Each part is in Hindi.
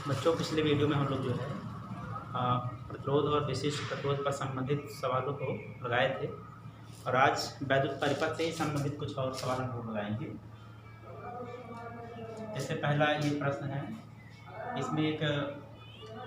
बच्चों, पिछले वीडियो में हम लोग जो है प्रतिरोध और विशिष्ट प्रतिरोध पर संबंधित सवालों को लगाए थे और आज वैद्युत परिपथ से ही संबंधित कुछ और सवाल हम लोग लगाएंगे। जैसे पहला ये प्रश्न है, इसमें एक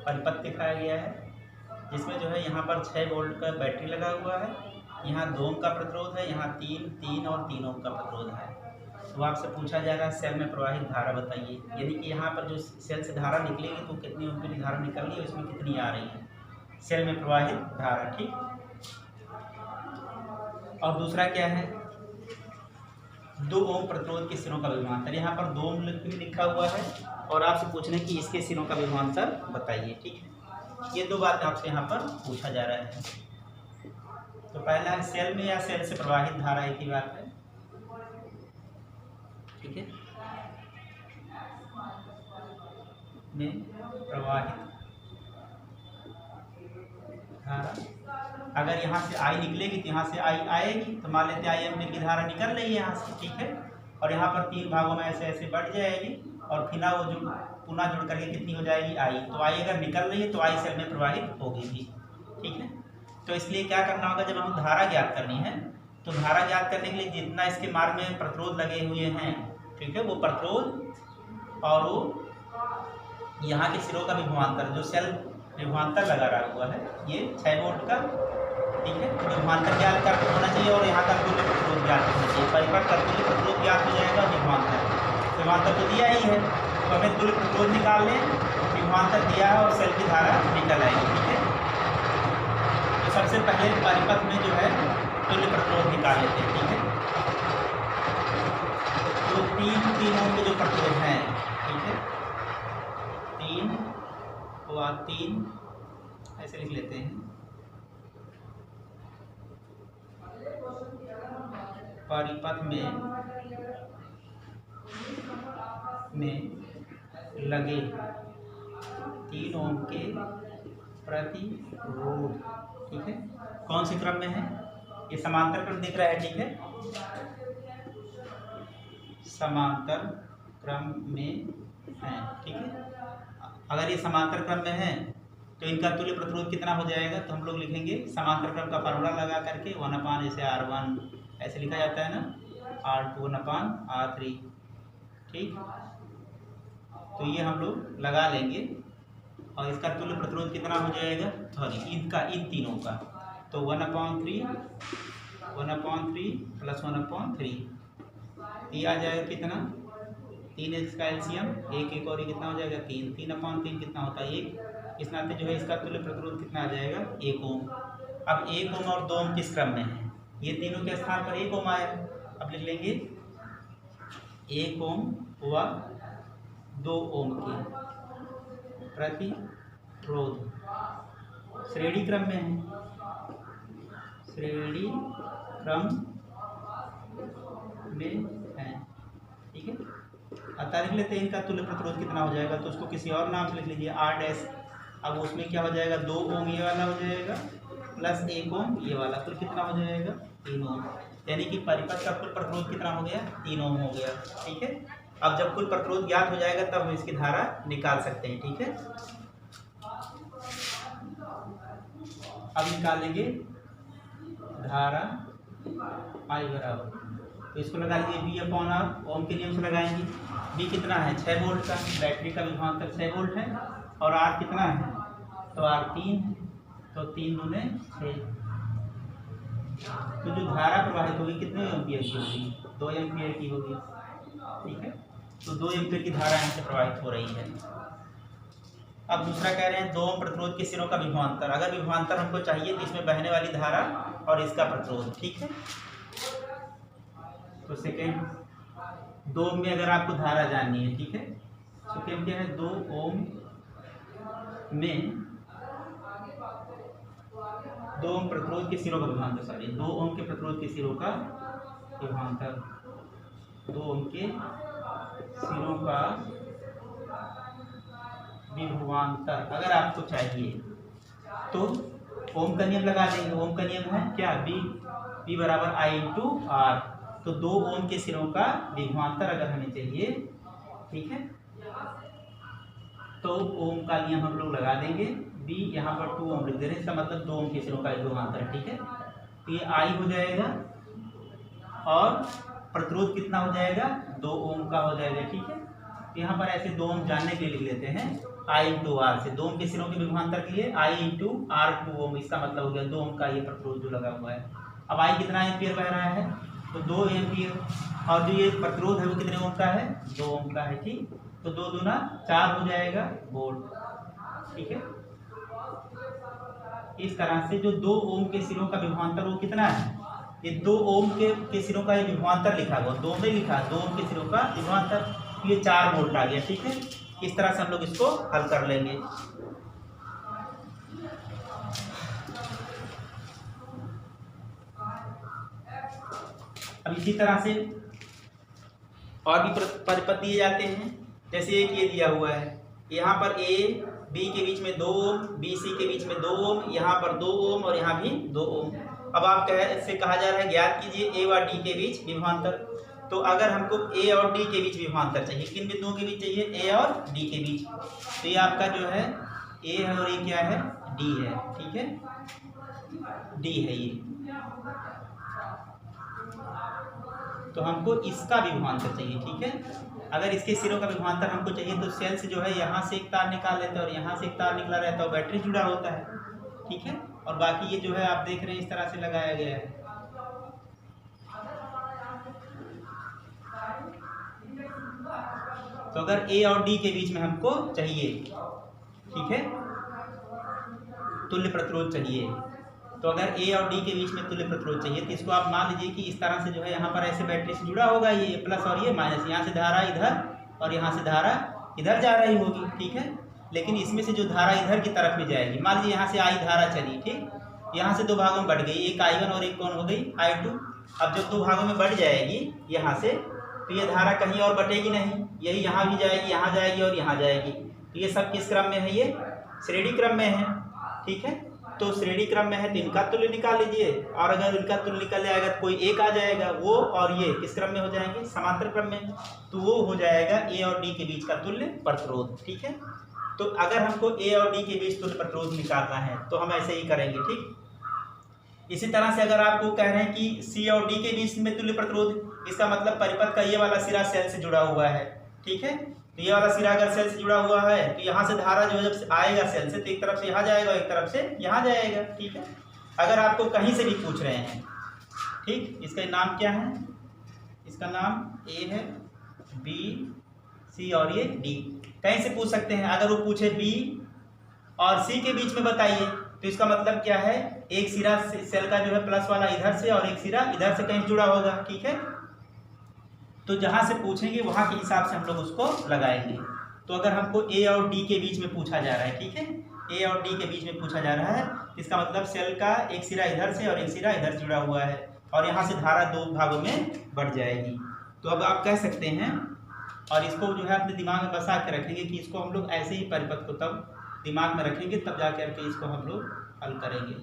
परिपथ दिखाया गया है जिसमें जो है यहाँ पर 6 वोल्ट का बैटरी लगा हुआ है, यहाँ 2 ओम का प्रतिरोध है, यहाँ 3 और 3 ओम का प्रतिरोध है। तो आपसे पूछा जा रहा है सेल में प्रवाहित धारा बताइए, यानी कि यहाँ पर जो सेल से धारा निकलेगी तो कितनी ओम की धारा निकल रही है, उसमें कितनी आ रही है सेल में प्रवाहित धारा। ठीक। और दूसरा क्या है, 2 ओम प्रतिरोध के सिरों का विभवांतर, यहाँ पर 2 ओम लिखा हुआ है और आपसे पूछना है कि इसके सिरों का विभवांतर बताइए। ठीक है, ये 2 बातें आपसे यहाँ पर पूछा जा रहा है। तो पहला है सेल में या सेल से प्रवाहित धारा, एक ही बात है। ठीक है, में प्रवाहित धारा, अगर यहाँ से आई निकलेगी तो यहाँ से आई आएगी, तो मान लेते हैं आई एम्पीयर की धारा निकल रही है यहाँ से। ठीक है, और यहाँ पर 3 भागों में ऐसे ऐसे बढ़ जाएगी और फिर वो जो पुनः जुड़ करके कितनी हो जाएगी आई। तो आई अगर निकल रही है तो आई सेल में प्रवाहित होगी भी। ठीक है, तो इसलिए क्या करना होगा, जब हम धारा ज्ञात करनी है तो धारा ज्ञात करने के लिए जितना इसके मार्ग में प्रतिरोध लगे हुए हैं, ठीक है, वो प्रतिरोध और वो यहाँ के सिरों का विभवांतर, जो सेल विभवांतर लगा रहा हुआ है ये 6 वोल्ट का। ठीक है, विभवांतर ज्ञात कर होना चाहिए और यहाँ का तुल्य प्रतिरोध ज्ञात होना चाहिए। परिपथ का तुल्य प्रतिरोध ज्ञात हो जाएगा, विभवांतर तो दिया ही है, तो हमें तुल्य प्रतिरोध निकाल लें, विभवांतर दिया है और सेल की धारा निकल आएगी। ठीक है, तो सबसे पहले परिपथ में जो है तुल्य प्रतिरोध निकाल लेते हैं। ठीक है, तो 3 ओम के जो प्रतिरोध हैं, ठीक है, 3 हुआ 3 ऐसे लिख लेते हैं, परिपथ में लगे 3 ओम के प्रतिरोध। ठीक है, कौन से क्रम में है, ये समांतर क्रम दिख रहा है। ठीक है, समांतर क्रम में है। ठीक है, अगर ये समांतर क्रम में है तो इनका तुल्य प्रतिरोध कितना हो जाएगा, तो हम लोग लिखेंगे समांतर क्रम का फार्मूला लगा करके 1/, जैसे R1 ऐसे लिखा जाता है ना, R2 R3। ठीक, तो ये हम लोग लगा लेंगे और इसका तुल्य प्रतिरोध कितना हो जाएगा, सॉरी इनका, इन तीनों का, तो 1/3 प्लस 1/3, ये आ जाएगा कितना, 3 इसका एलसीएम, एक और ये कितना हो जाएगा 3, 3/3 कितना होता है 1। इस नाते जो है इसका तुल्य प्रतिरोध कितना आ जाएगा 1 ओम। अब 1 ओम और 2 ओम किस क्रम में है, ये तीनों के स्थान पर 1 ओम आया, अब लिख लेंगे 1 ओम हुआ 2 ओम के प्रतिरोध, श्रेणी क्रम में है, श्रेणी क्रम में है। ठीक है, अतः लिख लेते हैं इनका तुल्य प्रतिरोध कितना हो जाएगा, तो उसको किसी और नाम से लिख लीजिए R'। अब उसमें क्या हो जाएगा, 2 ओम ये वाला हो जाएगा प्लस 1 ओम ये वाला, तो कितना हो जाएगा 3 ओम, यानी कि परिपथ का कुल प्रतिरोध कितना हो गया 3 ओम हो गया। ठीक है, अब जब कुल प्रतिरोध ज्ञात हो जाएगा तब हम इसकी धारा निकाल सकते हैं। ठीक है, अब निकालेंगे धारा I बराबर, तो इसको लगा लीजिए V/R, ओम के नियम से लगाएंगे। V कितना है 6 वोल्ट का, बैटरी का विभवांतर 6 वोल्ट है, और R कितना है, तो R 3 है, तो 3 दूने 6, तो जो धारा प्रवाहित होगी कितने एम्पीयर की होगी, 2 एम्पीयर की होगी। ठीक है, तो 2 एम्पीयर की धारा यहाँ से प्रवाहित हो रही है। अब दूसरा कह रहे हैं 2 ओम प्रतिरोध के सिरों का विभवांतर, अगर विभवांतर हमको चाहिए तो इसमें बहने वाली धारा और इसका प्रतिरोध। ठीक है, तो सेकेंड 2 ओम में अगर आपको धारा जाननी है, ठीक है, सेकेंड क्या है 2 ओम में 2 ओम प्रतिरोध के सिरों का विभवांतर, सॉरी 2 ओम के प्रतिरोध के सिरों का विभवांतर, 2 ओम के सिरों का विभवांतर अगर आपको चाहिए तो ओम का नियम लगा देंगे। ओम का नियम है क्या, V बराबर I/R, तो 2 ओम के सिरों का विभवांतर अगर हमें चाहिए, ठीक है, तो ओम का नियम हम लोग लगा देंगे, बी यहाँ पर 2 ओम लिख दे रहे हैं, इसका मतलब 2 ओम के सिरों का विभवांतर है। ठीक है, तो ये आई हो जाएगा और प्रतिरोध कितना हो जाएगा, 2 ओम का हो जाएगा। ठीक है, तो यहाँ पर ऐसे 2 ओम जानने के लिए लिख लेते हैं I इंटू आर से, 2 ओम के सिरों के विभवांतर के लिए I इंटू आर 2 ओम, इसका मतलब हो गया 2 ओम का ये प्रतिरोध जो लगा हुआ है। अब I कितना एम्पियर बह रहा है, तो 2 एम्पियर, और जो ये प्रतिरोध है वो कितने ओम का है, 2 ओम का है। ठीक, तो 2 दूना 4 हो जाएगा वोल्ट। ठीक है, इस तरह से जो 2 ओम के सिरों का विभवांतर वो कितना है, ये 2 ओम के सिरों का ये विभवांतर लिखा हुआ, 2 में लिखा 2 ओम के सिरों का विभवांतर, ये 4 वोल्ट आ गया। ठीक है, इस तरह से हम लोग इसको हल कर लेंगे। अब इसी तरह से और भी परिपथ दिए जाते हैं, जैसे एक ये दिया हुआ है, यहाँ पर ए बी के बीच में 2 ओम, बी सी के बीच में 2 ओम, यहाँ पर 2 ओम और यहाँ भी 2 ओम। अब आप इससे कहा जा रहा है ज्ञात कीजिए ए और डी के बीच विभवांतर। तो अगर हमको ए और डी के बीच विभवांतर चाहिए, किन बिंदुओं के बीच चाहिए, ए और डी के बीच, तो ये आपका जो है ए है और ये क्या है, डी है। ठीक है, डी है ये, तो हमको इसका विभवांतर चाहिए। ठीक है, अगर इसके सिरों का विभवांतर हमको चाहिए तो सेल से जो है यहाँ से एक तार निकाल लेते हैं और यहाँ से एक तार निकला रहता है और बैटरी जुड़ा होता है। ठीक है, और बाकी ये जो है आप देख रहे हैं इस तरह से लगाया गया है। तो अगर ए और डी के बीच में हमको चाहिए, ठीक है, तुल्य प्रतिरोध चाहिए, तो अगर ए और डी के बीच में तुल्य प्रतिरोध चाहिए तो इसको आप मान लीजिए कि इस तरह से जो है यहाँ पर ऐसे बैटरी से जुड़ा होगा, ये प्लस और ये माइनस, यहाँ से धारा इधर और यहाँ से धारा इधर जा रही होगी। ठीक है, लेकिन इसमें से जो धारा इधर की तरफ में जाएगी, मान लीजिए यहाँ से आई धारा चली, ठीक, यहाँ से 2 भागों में बढ़ गई, एक I1 और एक कौन हो गई I2। अब जब 2 भागों में बढ़ जाएगी यहाँ से, तो ये धारा कहीं और बटेगी नहीं, यही यहाँ भी जाएगी, यहाँ जाएगी और यहाँ जाएगी। तो ये सब किस क्रम में है, ये श्रेणी क्रम में है। ठीक है, तो श्रेणी क्रम में है तो इनका तुल्य निकाल लीजिए, और अगर इनका तुल्य निकल जाएगा तो कोई एक आ जाएगा, वो और ये किस क्रम में हो जाएंगे, समांतर क्रम में, तो वो हो जाएगा ए और डी के बीच का तुल्य प्रतिरोध। ठीक है, तो अगर हमको ए और डी के बीच तुल्य प्रतिरोध निकालना है तो हम ऐसे ही करेंगे। ठीक, इसी तरह से अगर आपको कह रहे हैं कि सी और डी के बीच में तुल्य प्रतिरोध, इसका मतलब परिपथ का ये वाला सिरा सेल से जुड़ा हुआ है। ठीक है, तो ये वाला सिरा अगर सेल से जुड़ा हुआ है तो यहाँ से धारा जो है जब आएगा सेल से, तो एक तरफ से यहाँ जाएगा और एक तरफ से यहाँ जाएगा। ठीक है, अगर आपको कहीं से भी पूछ रहे हैं, ठीक, इसका नाम क्या है, इसका नाम ए है, बी, सी और ये डी, कहीं से पूछ सकते हैं। अगर वो पूछे बी और सी के बीच में बताइए, तो इसका मतलब क्या है, एक सिरा सेल का जो है प्लस वाला इधर से और एक सिरा इधर से कहीं जुड़ा होगा। ठीक है, तो जहाँ से पूछेंगे वहाँ के हिसाब से हम लोग उसको लगाएंगे। तो अगर हमको ए और डी के बीच में पूछा जा रहा है, ठीक है, ए और डी के बीच में पूछा जा रहा है, इसका मतलब सेल का एक सिरा इधर से और एक सिरा इधर से जुड़ा हुआ है, और यहाँ से धारा 2 भागों में बढ़ जाएगी। तो अब आप कह सकते हैं, और इसको जो है अपने दिमाग में बसा के रखेंगे कि इसको हम लोग ऐसे ही परिपथ को तब दिमाग में रखेंगे, तब जा करके इसको हम लोग हल करेंगे।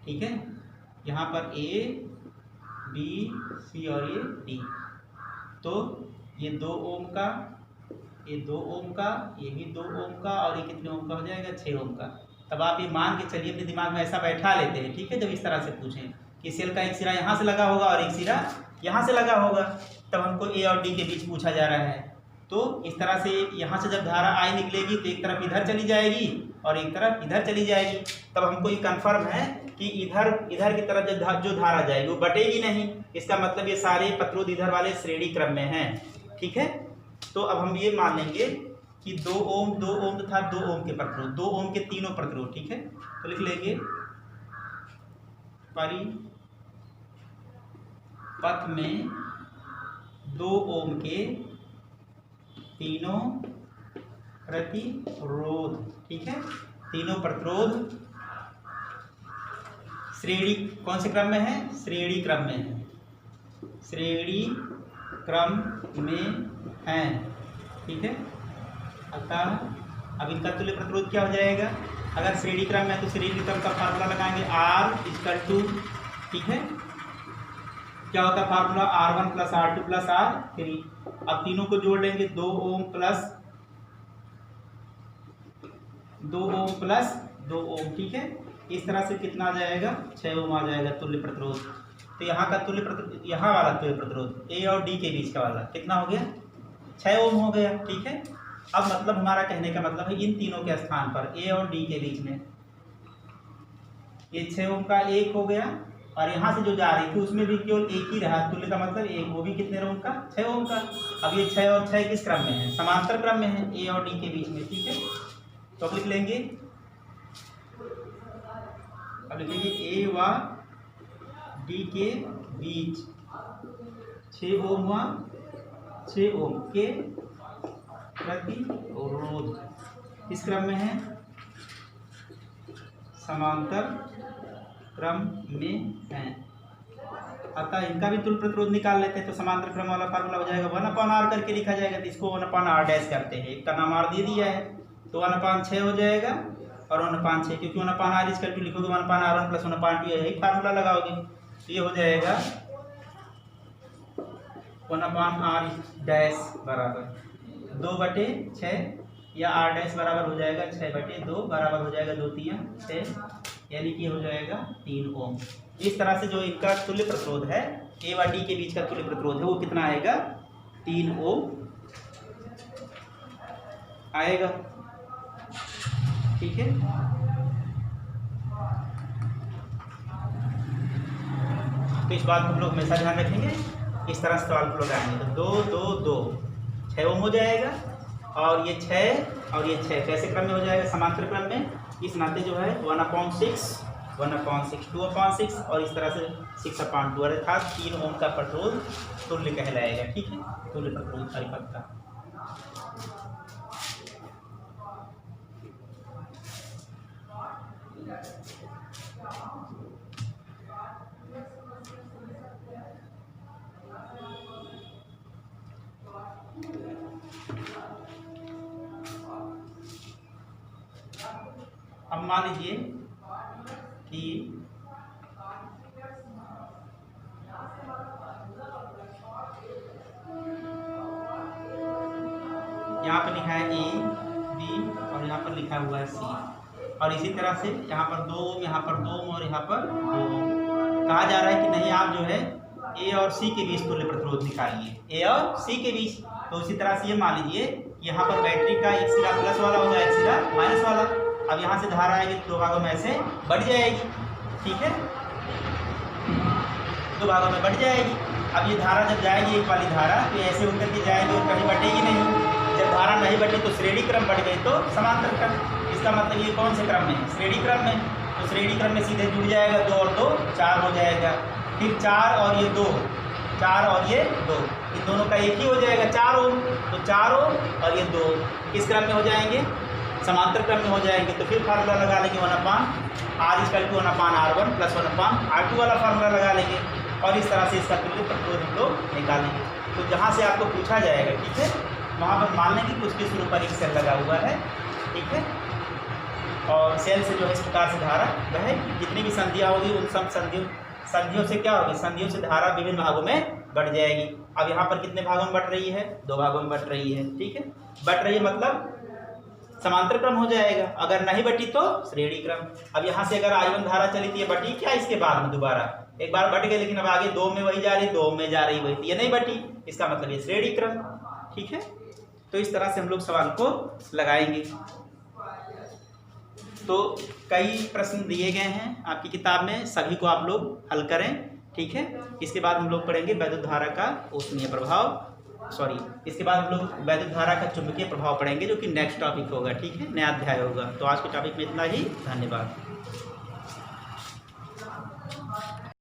ठीक है, यहाँ पर ए, बी, सी और ये डी, तो ये 2 ओम का, ये 2 ओम का, ये भी 2 ओम का, और ये कितने ओम का हो जाएगा, 6 ओम का। तब आप ये मान के चलिए, अपने दिमाग में ऐसा बैठा लेते हैं। ठीक है, जब इस तरह से पूछें कि सेल का एक सिरा यहाँ से लगा होगा और एक सिरा यहाँ से लगा होगा, तब हमको ए और डी के बीच पूछा जा रहा है। तो इस तरह से यहाँ से जब धारा आई निकलेगी तो एक तरफ इधर चली जाएगी और एक तरफ इधर चली जाएगी, तब हमको ये कन्फर्म है कि इधर की तरफ जो धारा जाएगी वो बटेगी नहीं। इसका मतलब ये सारे प्रतिरोध इधर वाले श्रेणी क्रम में हैं। ठीक है, तो अब हम ये मान लेंगे कि 2 ओम तथा 2 ओम के प्रतिरोध, 2 ओम के तीनों प्रतिरोध। ठीक है, तो लिख लेंगे परिपथ में 2 ओम के तीनों प्रतिरोध। ठीक है, तीनों प्रतिरोध श्रेणी कौन से क्रम में है, श्रेणी क्रम में है, श्रेणी क्रम में है। ठीक है, अतः अब इनका तुल्य प्रतिरोध क्या हो जाएगा, अगर श्रेणी क्रम में है तो श्रेणी क्रम का फार्मूला लगाएंगे R = 2। ठीक है, क्या होता है formula R1 plus R2 plus R3। अब तीनों को जोड़ लेंगे 2 ओम प्लस 2 ओम, ठीक है। इस तरह से कितना आ जाएगा 6 ओम आ जाएगा तुल्य प्रतिरोध। तो यहाँ का तुल्य प्रतिरोध, यहाँ वाला तुल्य प्रतिरोध ए और डी के बीच का वाला कितना हो गया 6 ओम हो गया, ठीक है। अब मतलब हमारा कहने का मतलब है इन तीनों के स्थान पर ए और डी के बीच में ये 6 ओम का 1 हो गया, और यहाँ से जो जा रही थी उसमें भी केवल एक ही रहा, तुल्य का मतलब एक, वो भी कितने ओम का 6 ओम का। अब ये 6 और 6 किस क्रम में है, समांतर क्रम में है ए और डी के बीच में, ठीक है। तो अब लिख लेंगे, अब लिखेंगे ए व डी के बीच 6 ओम व 6 ओम के प्रतिरोध किस क्रम में है, समांतर क्रम में है। अतः इनका भी तुल्य प्रतिरोध निकाल लेते हैं। तो समांतर क्रम वाला फार्मूला हो जाएगा 1/r करके लिखा जाएगा। तो इसको 1/r डैश करते हैं, एक का नाम r दे दिया है तो 1/6 हो जाएगा, और 1/6 क्योंकि 1/r इस करके लिखोगे 1/r1 प्लस 1/2 यही फार्मूला लगाओगे। तो ये हो जाएगा 1/r डैश बराबर 2/6 या r डैश बराबर हो जाएगा 6/2 बराबर हो जाएगा 2 3 6, यानी कि हो जाएगा 3 ओम। इस तरह से जो इनका तुल्य प्रतिरोध है ए व डी के बीच का तुल्य प्रतिरोध है वो कितना आएगा 3 ओम आएगा, ठीक है। तो इस बात को हम लोग हमेशा ध्यान रखेंगे। इस तरह से सवाल को लगाएंगे तो 2 2 2 6 ओम हो जाएगा, और ये 6 और ये 6 कैसे क्रम में हो जाएगा, समांतर क्रम में। इस नाते जो है 1/6 2/6 और इस तरह से 6/2 अर्थात 3 ओम का प्रतिरोध तुल्य कहलाएगा, ठीक है। तुल्य प्रतिरोध परिपथ का अब मान लीजिए कि यहाँ पर लिखा है ए बी और यहाँ पर लिखा हुआ है सी, और इसी तरह से यहाँ पर 2 ओम, यहाँ पर 2 ओम और यहाँ पर 2 ओम। कहा जा रहा है कि नहीं आप जो है ए और सी के बीच तुल्य प्रतिरोध निकालिए, ए और सी के बीच। तो इसी तरह से ये मान लीजिए यहाँ पर बैटरी का एक सिरा प्लस वाला हो जाए, एक सिरा माइनस वाला। अब यहाँ से धारा आएगी 2 भागों में ऐसे बढ़ जाएगी, ठीक है, 2 भागों में बढ़ जाएगी। अब ये धारा जब जाएगी एक वाली धारा तो ऐसे होकर के जाएगी और कहीं बटेगी नहीं। जब धारा नहीं बढ़ी तो श्रेणी क्रम बढ़ गई तो समांतर क्रम। इसका मतलब ये कौन से क्रम में है, श्रेणी क्रम में। तो श्रेणी क्रम में सीधे जुड़ जाएगा 2 और 2 4 हो जाएगा, फिर 4 और ये 2 4 और ये 2, इन दोनों का एक ही हो जाएगा 4 ओम। तो 4 ओम और ये 2 किस क्रम में हो जाएंगे, समांतर क्रम में हो जाएंगे। तो फिर फार्मूला लगा लेंगे 1/r equal to 1/r1 plus 1/r2 वाला फार्मूला लगा लेंगे, और इस तरह से इसका तुल्य प्रतिरोध हम लोग निकालेंगे। तो जहाँ से आपको पूछा जाएगा, ठीक है, वहाँ पर मान लेंगे कि उसके शुरू पर एक सेल लगा हुआ है, ठीक है, और सेल से जो है इस प्रकार से धारा वह जितनी भी संधियाँ होगी उन सब संधियों से क्या होगी, संधियों से धारा विभिन्न भागों में बढ़ जाएगी। अब यहाँ पर कितने भागों में बढ़ रही है, 2 भागों में बढ़ रही है, ठीक है। बढ़ रही है मतलब समांतर क्रम हो जाएगा, अगर नहीं बटी तो श्रेणी क्रम। अब यहाँ से अगर I1 धारा चली थी, ये बटी क्या इसके बाद में दोबारा एक बार बढ़ गई, लेकिन अब आगे 2 में वही जा रही, 2 में जा रही वही, ये नहीं बटी, इसका मतलब ये श्रेणी क्रम, ठीक है। तो इस तरह से हम लोग सवाल को लगाएंगे। तो कई प्रश्न दिए गए हैं आपकी किताब में, सभी को आप लोग हल करें, ठीक है। इसके बाद हम लोग पढ़ेंगे वैद्युत धारा का ऊष्मीय प्रभाव, इसके बाद हम लोग वैद्युत धारा का चुंबकीय प्रभाव पढ़ेंगे, जो कि नेक्स्ट टॉपिक होगा, ठीक है, नया अध्याय होगा। तो आज के टॉपिक में इतना ही, धन्यवाद।